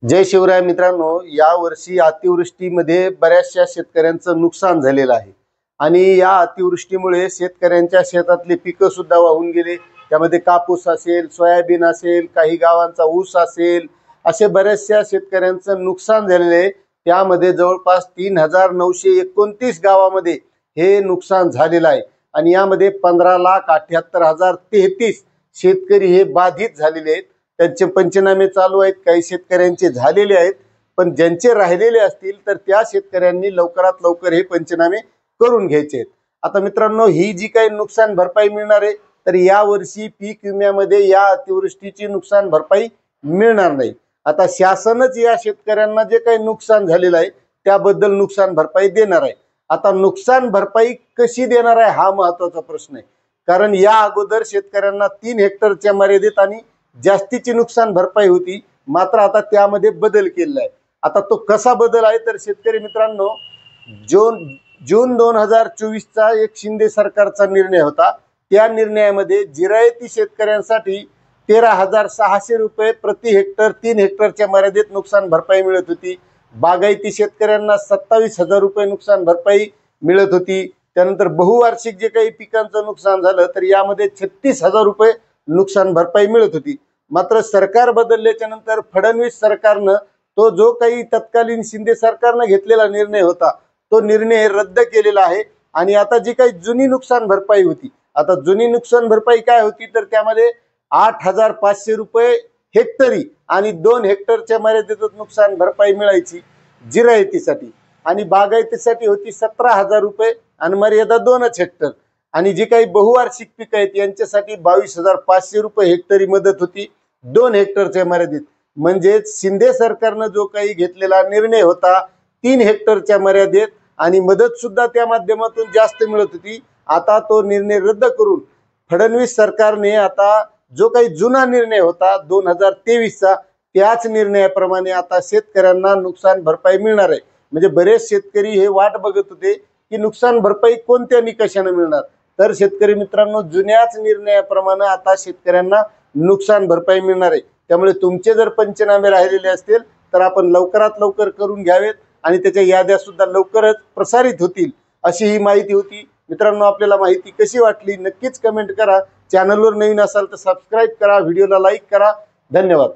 जय शिवराय मित्रांनो, या वर्षी अतिवृष्टीमध्ये बऱ्याचशा शेतकऱ्यांचं नुकसान झालेलं आहे आणि या अतिवृष्टीमुळे शेतकऱ्यांच्या शेतातले पिकं सुद्धा वाहून गेले। त्यामध्ये कापूस असेल, सोयाबीन असेल, काही गावांचा ऊस असेल, असे बऱ्याचशा शेतकऱ्यांचं नुकसान झालेले आहे। त्यामध्ये जवळपास 3929 गावामध्ये हे नुकसान झालेलं आहे आणि यामध्ये 15,78,033 शेतकरी हे बाधित झालेले आहेत। त्यांचे पंचनामे चालू आहेत, काही शेतकऱ्यांचे झालेले आहेत, पण ज्यांचे राहिलेले असतील तर त्या शेतकऱ्यांनी लवकरात लवकर हे पंचनामे करून घ्यायचे आहेत। आता मित्रांनो, ही जी काही नुकसान भरपाई मिळणार आहे तर या वर्षी पीक विम्यामध्ये या अतिवृष्टीची नुकसान भरपाई मिळणार नाही। आता शासनच या शेतकऱ्यांना जे काही नुकसान झालेलं आहे त्याबद्दल नुकसान भरपाई देणार आहे। आता नुकसान भरपाई कशी देणार आहे हा महत्त्वाचा प्रश्न आहे, कारण या अगोदर शेतकऱ्यांना 3 हेक्टरच्या मर्यादेत आणि जास्तीची नुकसान भरपाई होती, मात्र आता त्यामध्ये बदल केलेला आहे। आता तो कसा बदल आहे तर शेतकरी मित्रांनो, जून 2024 चा एक शिंदे सरकारचा निर्णय होता। त्या निर्णयामध्ये जिरायती शेतकऱ्यांसाठी 13,600 रुपये प्रति हेक्टर 3 हेक्टरच्या मर्यादेत नुकसान भरपाई मिळत होती। बागायती शेतकऱ्यांना 27,000 रुपये नुकसान भरपाई मिळत होती। त्यानंतर बहुवार्षिक जे काही पिकांचं नुकसान झालं तर यामध्ये 36,000 रुपये नुकसान भरपाई मिळत होती। मात्र सरकार बदलल्याच्या नंतर फडणवीस सरकारनं तो जो काही तत्कालीन शिंदे सरकारनं घेतलेला निर्णय होता तो निर्णय रद्द केलेला आहे आणि आता जी काही जुनी नुकसान भरपाई होती, आता जुनी नुकसान भरपाई काय होती तर त्यामध्ये 8,500 रुपये हेक्टरी आणि 2 हेक्टरच्या मर्यादेत नुकसान भरपाई मिळायची जिरायतीसाठी, आणि बागायतीसाठी होती 17,000 रुपये आणि मर्यादा 2च हेक्टर, आणि जी काही बहुवार्षिक पिकं आहेत यांच्यासाठी 22,500 रुपये हेक्टरी मदत होती 2 हेक्टरच्या मर्यादेत। म्हणजे शिंदे सरकारनं जो काही घेतलेला निर्णय होता 3 हेक्टरच्या मर्यादेत आणि मदत सुद्धा त्या माध्यमातून जास्त मिळत होती, आता तो निर्णय रद्द करून फडणवीस सरकारने आता जो काही जुना निर्णय होता 2023 चा त्याच निर्णयाप्रमाणे आता शेतकऱ्यांना नुकसान भरपाई मिळणार आहे। म्हणजे बरेच शेतकरी हे वाट बघत होते की नुकसान भरपाई कोणत्या निकषाने मिळणार, तर शेतकरी मित्रांनो, जुन्याच निर्णयाप्रमाणे आता शेतकऱ्यांना नुकसान भरपाई मिळणार आहे। त्यामुळे तुमचे जर पंचनामे राहिलेले असतील तर आपण लवकरात लवकर करून घ्यावेत आणि त्याच्या याद्या सुद्धा लवकरच प्रसारित होतील, अशी ही माहिती होती। मित्रांनो, आपल्याला माहिती कशी वाटली नक्कीच कमेंट करा। चॅनलवर नवीन असाल तर सबस्क्राईब करा, व्हिडिओला लाईक करा। धन्यवाद।